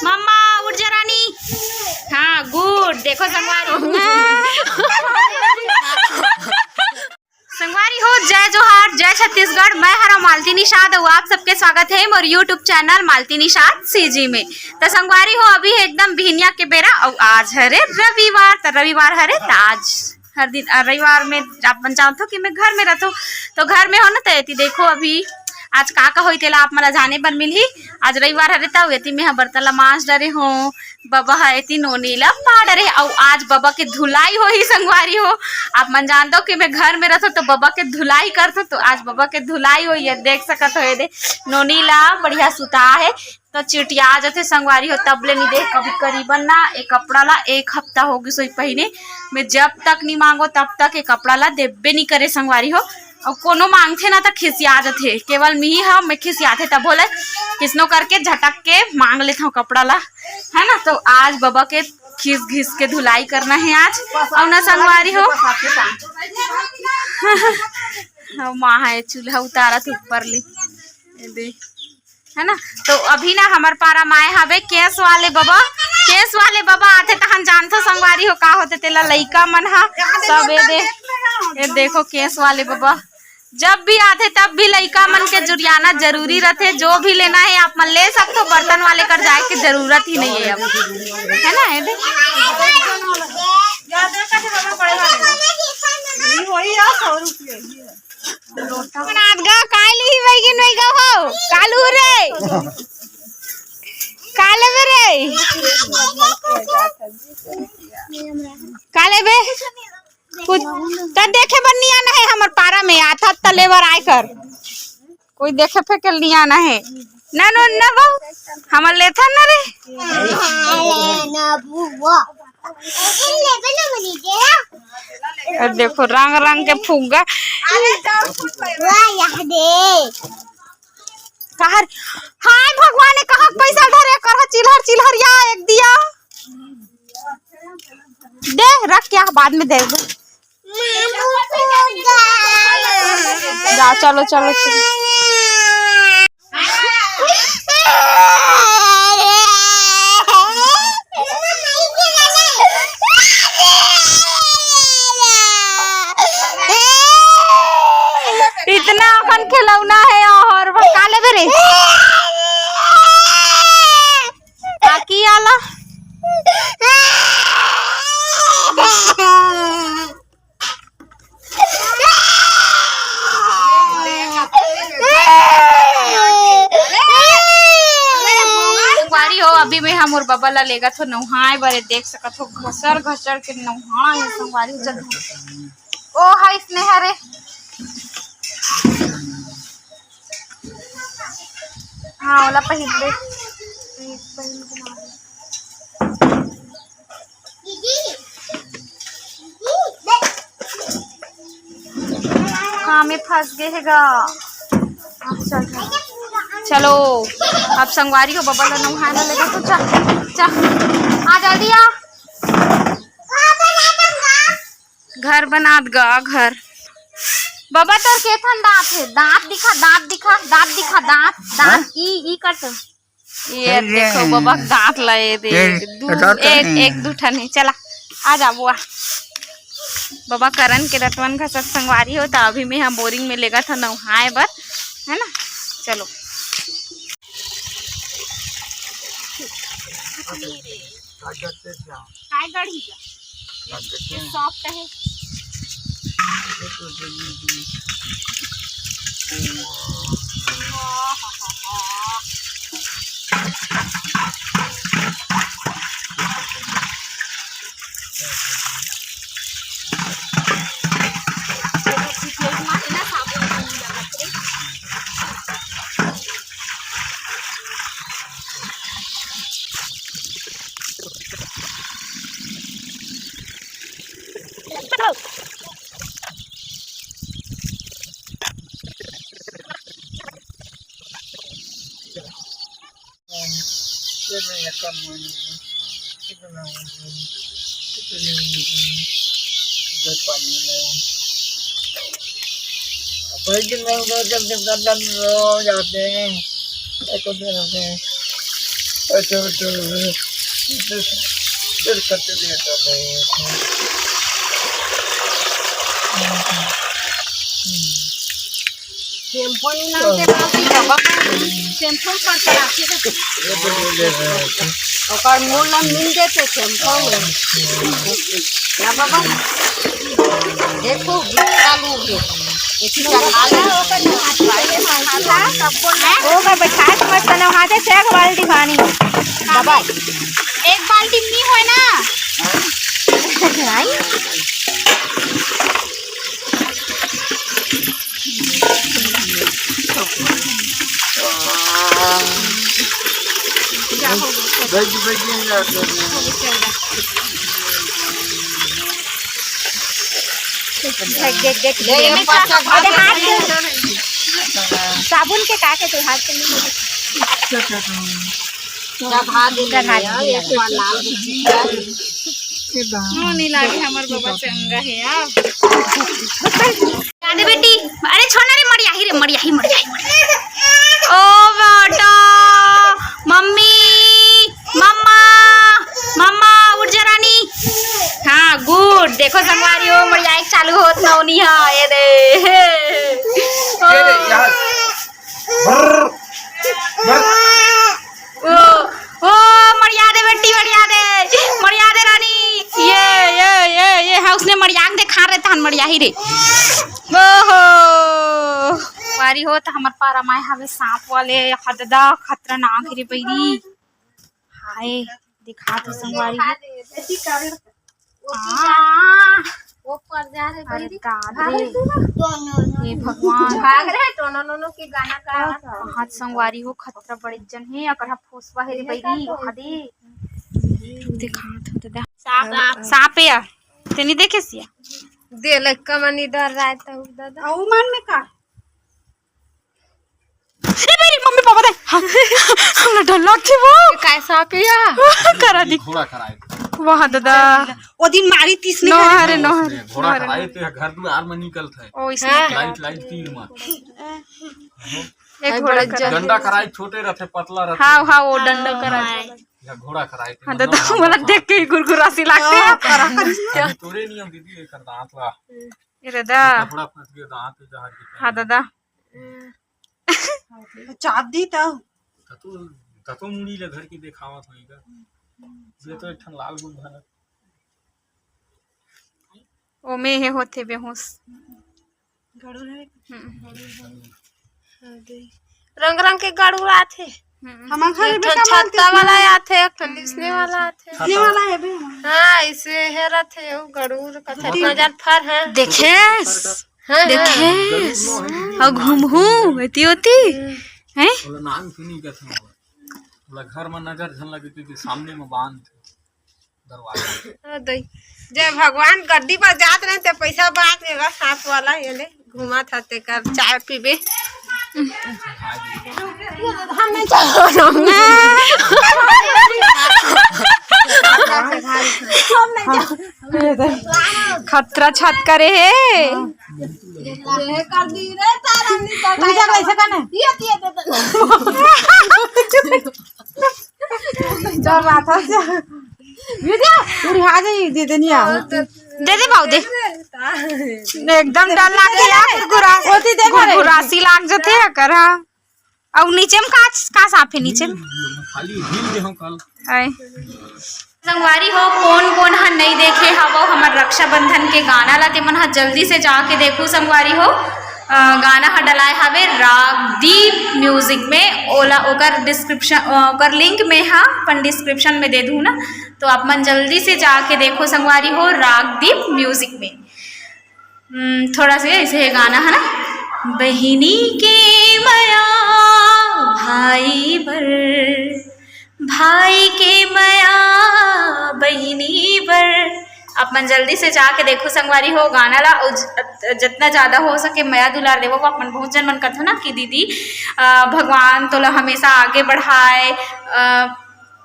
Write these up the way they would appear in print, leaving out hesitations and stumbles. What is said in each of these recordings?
मम्मा उठ जा रानी। हाँ गुड। देखो संगवारी संगवारी हो, जय जोहार, जय छत्तीसगढ़। मैं हरा मालती निषाद और आप सबके स्वागत है मोर यूट्यूब चैनल मालती निषाद सीजी में। तो संगवारी हो, अभी है एकदम बिहनिया के बेरा और आज हरे रविवार। तो रविवार हरे तो आज हर दिन रविवार में आप जानते हो कि मैं घर में रहता हूँ, तो घर में हो ना तो देखो अभी आज का होई तेला आप मला जाने बर मिलही। आज रविवार हरे तो एती में बर्तन ला मांज डरे हो, बाबा है नोनी ला पा डरे और आज बाबा के धुलाई हो ही संगवारी हो। आप मन जानते हो कि मैं घर में रहता तो बाबा के धुलाई करता, तो आज बाबा के धुलाई हो। ये देख सकत हो, दे नोनी ला बढ़िया सुता है तो चिटिया जाते संगवारी हो। तब ले नहीं दे कभी करीबन ना एक कपड़ा ला 1 हफ्ता होगी सोई पहने। मैं जब तक नहीं मांगो तब तक एक कपड़ा ला देबे नहीं करे संगवारी हो। और कोनो मांगथे ना तो खिसिया जाते, केवल मी हम मैं खिसियाथे तब बोले किसनो करके झटक के मांग लेता हूँ कपड़ा ला, है ना। तो आज बाबा के खीस घिस के धुलाई करना है आज और ना संगवारी हो। माँ है चूल्हा उतारा थे ऊपर ले दे, है ना। तो अभी ना हमार पारा माए हवे केस वाले बाबा आते तो हम जानते संगवारी हो का होते तेला लइका मन हा सब ये देखो केस वाले बाबा जब भी आते तब भी लइका मन के जुर्याना जरूरी रहते। जो भी लेना है आप मन ले सकते हो, बर्तन वाले कर जाए की जरूरत ही नहीं है अब, है ना। कालू रे काले रे काले बे कुछ तो देखे बन्नी आना है हमार पारा में आता तलेवर आए कर कोई देखे फेंकल नहीं आना है ना नो ना बहु हमार लेथा ना रे। देखो रंग रंग के फुग्गा कहर। हाय भगवान ने कहा पैसा धरे कर चिल्हर चिल्हर या एक दिया दे रख क्या बाद में दे दो। जा चलो चलो चलो। इतना अपन खिलौना है और काले बेरे काकी आला हो। अभी में हम और बाबा ला लेगा तो नहाए बारे देख सकत हो घसर घसर के नहा है संगवारी चल। ओ हाय स्नेहा रे हाँ ओला पहिन ले हाँ में फंस गए है गा। अच्छा चलो अब संगवारी हो बाबा ला नहाना लगा तो चल आ जल्दी आ। घर बना गा घर बाबा तोर केथन दांत है दांत दिखा दांत दिखा दांत दिखा दांत दांत ई कट ये देखो बाबा दांत लाए दे एक दू ठन है। चला आ जा बुआ बाबा करन के रतवन का संगवारी हो। तो अभी में हम बोरिंग में लेगा था नहाए बर, है ना। चलो सॉफ्ट है भाई दिन में उधर जब जब गर्दन रो जाते हैं तो फिर हमें तो फिर करते देता नहीं। टेम्पो नहीं नाम के बाकी जगह टेम्पो पर चलाते ओकर मूल मिल देते टेम्पो में ना बाबा देखो चालू के इसी का हाल है ओकर ओकर बैठा के मत नहाते से एक बाल्टी पानी बाबा एक बाल्टी नहीं होय ना नहीं साबुन के काके तो हाथ से नहीं लागे हमार बाबा चंगा है यार दादी बेटी अरे छोड़ना रे मरियाही ओ बेटा मम्मी मम्मा उठ जा रानी। हाँ गुड देखो संगवारी हो मरियाही चालू होत नौनी है ये दे ओ मरिया दे बेटी मरिया दे रानी ये है उसने मरियाग दे खा रहे था मरियाही रे ओहो वारी हो तो हमार पारा माय हवे सांप वाले हददा खतरनाक रे बैरी हाय दिखा तो संगवारी वो पर जा रहे अरे बैरी दादरे हे भगवान भाग रहे टोनो के गाना का हाथ संगवारी हो खतरा बड़ी जन है अगर फोसवा है रे बैरी हदे दिखा तो दे सांप है यार तेनी देखे सिया दे लक्का मनी डर रहा था दादा औ मान में का ए मेरी मम्मी पापा दे हमरा डर लगथे वो कैसा पे या करा दी घोड़ा कराए वाह दादा ओ दिन मारी तीसने नो हरे घोड़ा कराए तो घर द्वार में निकलत है ओ इसने लाइट तीर में एक घोड़ा करा डंडा कराए छोटे रहते पतला रहते हाँ वो डंडा करा या घोड़ा कराए हाँ दादा मला देख के गुरगुरासी लागते हैं करा तोरे नियम दीदी कर दांत ला ये दादा कपड़ा फंस गया दांत पे जहाज हाँ दादा चाप दी तो ततो मुड़ी ले घर की देखावत होईगा ये तो एक ठन लाल गुण भला ओ में है होते बेहोश गड़ू रंग रंग के गड़ू आथे हमार घर एक ठन छत्ता वाला आथे एक ठन लिसने वाला आथे ये वाला है बे हाँ इसे है रथे वो गड़ू कथा नजर फर है देखेस हाँ, देखेस और घूमहू एती होती हैं बोला नाम सुनी का था बोला घर में नजर झन लगी थी सामने में बांध थे दरवाजा दई जय भगवान गड्डी पर जात रहे ते पैसा बात के सांप वाला ये ले घुमा था ते कर चाय पीबे हम नहीं चलो खतरा छत करे है कर दी रे तारा नहीं तो कैसे करना चल बात है विद्या पूरी आ जाई दे देनिया दे दे बाऊ दे एकदम डर लाग गया गुरगुरासी लाग जते करा और नीचे में का साफ है नीचे में खाली हिल दे हम कल आए संगवारी हो कौन हा नहीं देखे हवो हमर रक्षाबंधन के गाना ला ते मन हा जल्दी से जाके देखू संगवारी हो गाना हा डलाए हवे रागदीप म्यूजिक में ओला ओकर डिस्क्रिप्शन ओकर लिंक में हा अपन डिस्क्रिप्शन में दे दूँ ना तो आप मन जल्दी से जाके देखो संगवारी हो रागदीप म्यूजिक में थोड़ा सा ऐसे है गाना है ना बहिनी के मया भाई बर भाई के मया बहिनी बर अपन जल्दी से जाके देखो संगवारी हो गाना ला जितना ज़्यादा हो सके मया दुलार देवो को अपन बहुत जन मन करता ना कि दीदी भगवान तो ला हमेशा आगे बढ़ाए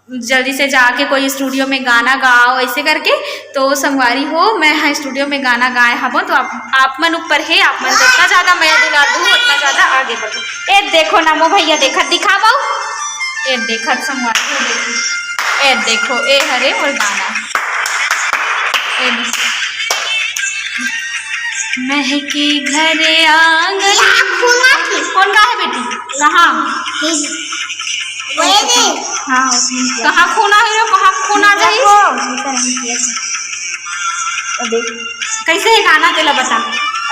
जल्दी से जाके कोई स्टूडियो में गाना गाओ ऐसे करके। तो संगवारी हो मैं हाँ स्टूडियो में गाना गाए हबो, तो आप मन ऊपर है, आप मन जितना ज़्यादा मैं दुलार दूँ उतना ज़्यादा आगे बढ़ो। ए देखो नमो भैया देखत दिखाबो, ए देखत संगवारी हो देखो, ए देखो ए हरे और गाना ए महके घर आंगन। कौन गा है बेटी? कहाँ हाँ कहाँ खूना है, कहाँ खूना जाए? कैसे है गाना तेला बता?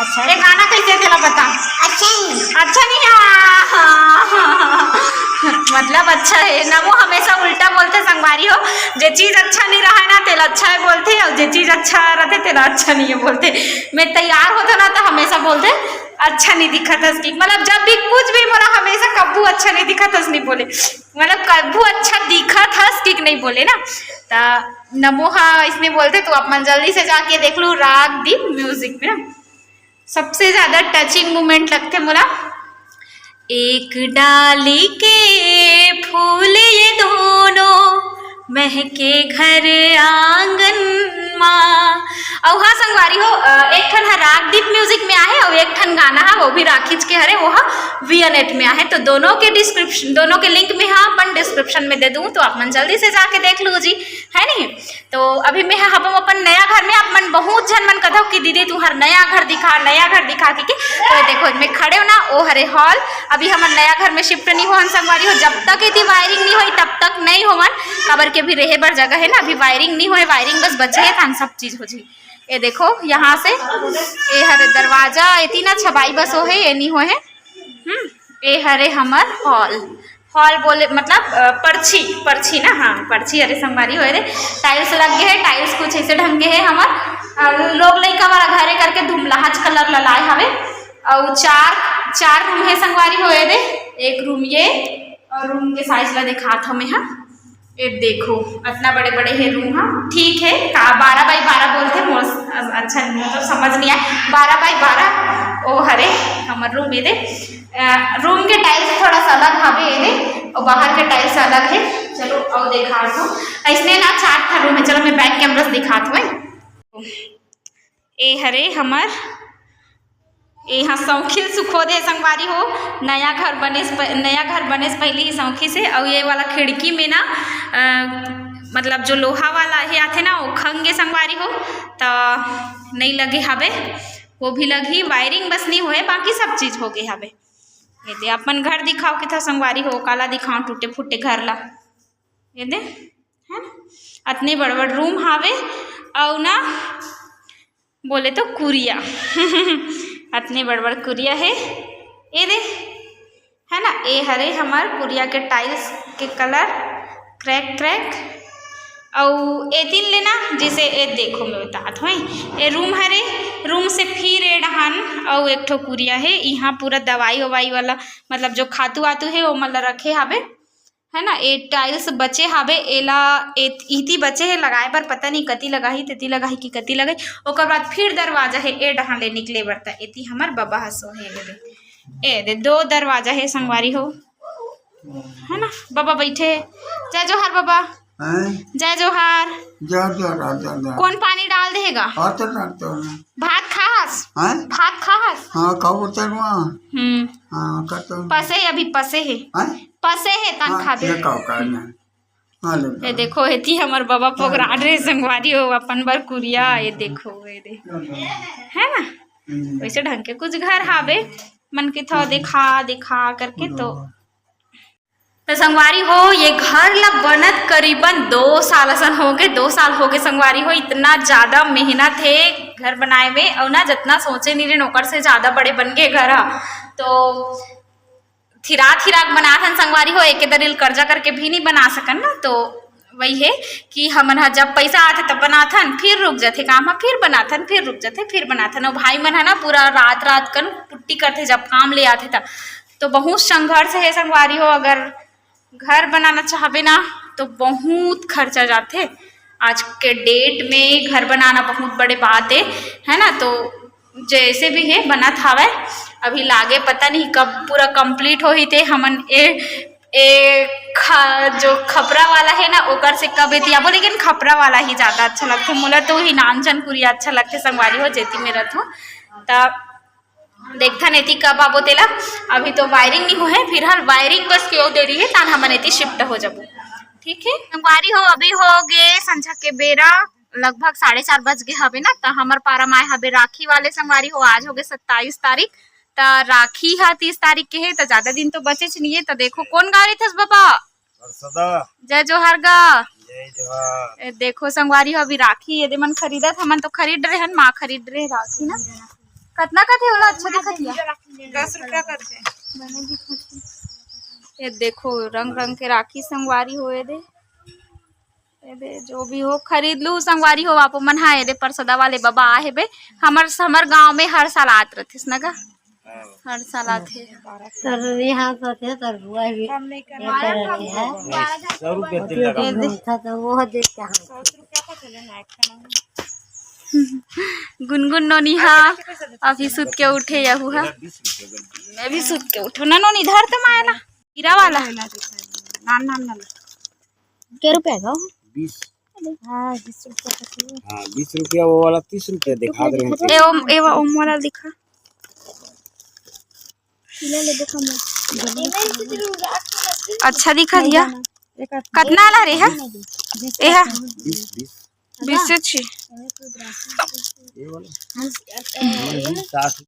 अच्छा ये गाना कैसे तेला बता? अच्छा नहीं मतलब अच्छा है। नमो हमेशा उल्टा बोलते संगवारी हो, जे चीज अच्छा नहीं रहा है ना तेला अच्छा है बोलते, और जे चीज अच्छा रहते तेला अच्छा नहीं है बोलते। मैं तैयार होता ना तो हमेशा बोलते अच्छा नहीं दिखा था स्किक, मतलब जब भी कुछ भी बोला हमेशा कब्बू अच्छा नहीं दिखा था नहीं बोले, मतलब कब्बू अच्छा दिखा था स्किक नहीं बोले ना। तो नमो हाँ इसने बोलते, तो आप मन जल्दी से जाके देख लो राग दीप म्यूजिक में ना सबसे ज्यादा टचिंग मोमेंट लगते मोला। एक डाली के फूल ये दोनों महके घर आंगन माँ। और हाँ संगवारी हो एक ठन राग दीप म्यूजिक में आहे और एक ठन गाना है वो भी राखीज के हरे, वो है VNet में आहे। तो दोनों के डिस्क्रिप्शन, दोनों के लिंक में हाँ अपन डिस्क्रिप्शन में दे दूँ, तो आप मन जल्दी से जाके देख लो जी, है नहीं। तो अभी मैं हम अपन नया घर में आप मन बहुत जन मन कथो कि दीदी तुम्हार नया घर दिखा, नया घर दिखा के तो देखो मैं खड़े हो ना वो हरे हॉल। अभी हमारे नया घर में शिफ्ट नहीं हो संगवारी हो, जब तक यदि वायरिंग नहीं हुई तब तक नहीं हो मन कबर के भी रहे बर जगह है ना, अभी वायरिंग नहीं हुए, वायरिंग बस बचे है था सब चीज हो जी। ये देखो यहाँ से ये हरे दरवाजा इतनी ना छबाई बस हो है, ये नहीं हो है। ये हरे हमार हॉल, हॉल बोले मतलब पर्ची ना, हाँ पर्ची अरे संगवारी हो रे। टाइल्स लग गए है, टाइल्स कुछ ऐसे ढंग के है हमार लोग लइका वाला घरे करके धुमलाहज कलर ललाए हवे। और चार रूम है संगवारी हो रे, एक रूम ये और रूम के साइज ला दिखा था मैं। हाँ ये देखो इतना बड़े बड़े है रूम, हाँ ठीक है 12 बाई 12 बोलते हैं, अच्छा मतलब समझ नहीं आया 12 बाई 12 ओ हरे हमारे रूम ये रूम के टाइल्स थोड़ा सा अलग हवे ये और बाहर के टाइल्स अलग है। चलो और दिखा दो इसने ना 4 था रूम है। चलो मैं बैक कैमरा से दिखा दूँ। ए हरे हमार यहाँ सौखिल सुखोद है संगवारी हो, नया घर बने से पहले ही सौखी से। और ये वाला खिड़की में ना मतलब जो लोहा वाला है आते ना वो खंगे संगवारी हो, तो नहीं लगे हवे, वो भी लगी। वायरिंग बस नहीं हुए, बाकी सब चीज़ हो गई हवे। ये दे अपन घर दिखाओ कि था संगवारी हो, काला दिखाओ टूटे फूटे घर ला, ये दे है ना इतने बड़ बड़ रूम हावे। और ना बोले तो कुरिया इतने बड़ बड़ कुरिया है ये दे, है ना। ये हरे हमार कुरिया के टाइल्स के कलर क्रैक और ए तीन लेना जिसे ए देखो मैं बतात हूँ। ये रूम हरे, रूम से फिर ए डहान और एक ठो कुरिया है। यहाँ पूरा दवाई ववाई वाला मतलब जो खातू वातू है वो मतलब रखे हावे, है ना। ए टाइल्स बचे हावे, एला इती बचे है लगाए पर, पता नहीं कति लगाही तेती लगाही कि कति लगाई। ओकर बाद फिर दरवाजा है ए डहान ले निकले बरता, एती हमार बाबा हसो है। ए दे 2 दरवाजा है संगवारी हो, है ना। बाबा बैठे, जय जोहार बाबा, जय जोहार। कौन पानी डाल देगा? भात खास, भात खास। पसे अभी पसे है तन खा दे। ये देखो एती हमार बाबा पोगराड रे संगवारी हो अपन बर कुरिया। ये देखो ये दे, है ना। वैसे ढंग के कुछ घर हावे मन के था दिखा करके। तो संगवारी हो ये घर ला बनत करीबन 2 साल असन हो गए, 2 साल हो गए संगवारी हो। इतना ज़्यादा मेहनत है घर बनाए में, और ना जितना सोचे नहीं रहे नौकर से ज़्यादा बड़े बन गए घर। तो थिराक बना था संगवारी हो, एक दरिल कर्जा करके भी नहीं बना सकन ना। तो वही है कि हमन जब पैसा आते तब बनाथन, फिर रुक जाते काम, फिर बनाथन, फिर रुक जाते, फिर बनाथन। और भाई मन है ना पूरा रात कन पुट्टी करते जब काम ले आते तब। तो बहुत संघर्ष है संगवारी हो, अगर घर बनाना चाहबे ना तो बहुत खर्चा जाते। आज के डेट में घर बनाना बहुत बड़े बात है ना। तो जैसे भी है बना था अभी लागे पता नहीं कब पूरा कंप्लीट हो ही थे। हमन जो खपरा वाला है ना ओकर से कबे दियाबो, लेकिन खपरा वाला ही ज्यादा अच्छा लगते मोला तो ही नानजन कुरिया अच्छा लगते संगवारी हो जेती मेरा तो तब देखता नहीं कब आबो तेला। अभी तो वायरिंग नहीं हो है, फिलहाल वायरिंग बस क्यों दे रही है तान हम नहीं शिफ्ट हो जाबो। ठीक है संगवारी हो अभी हो गए संझा के बेरा लगभग 4:30 बज गए हवे ना। तो हमार पारा माए हवे राखी वाले संगवारी हो आज हो गए 27 तारीख। तो राखी है 30 तारीख के है तो ज्यादा दिन तो बचे नहीं है। तो देखो कौन गा रही थस बाबा जय जोहार गा। देखो संगवारी हो अभी राखी ये मन खरीदत हमन तो खरीद रहे हन, माँ खरीद रहे राखी ना। कितना का थे वाला अच्छा दिखत है 10 रुपया का थे बने दिखत है। ये देखो रंग रंग के राखी संगवारी हो दे जो भी हो खरीद लू संगवारी हो। आप मन हाँ ये परसदा वाले बाबा आए बे हमर गांव में हर साल आत रथे ना गा, हर साल आते तर यहाँ तो थे तर हुआ भी है 100 रुपये था तो वो देख के गुनगुन नोनी हाँ अभी सुत के उठे यहू है, मैं भी सुत के उठो ना नोनी इधर तो माया ना हीरा वाला नान नान नान क्या रुपया का 20 हाँ 20 रुपया हाँ 20 रुपया वो वाला 30 रुपया दिखा दे रहे हैं। एवं ओम वाला दिखा अच्छा दिखा दिया कितना ला रे है 20 से 6 ये वाला 60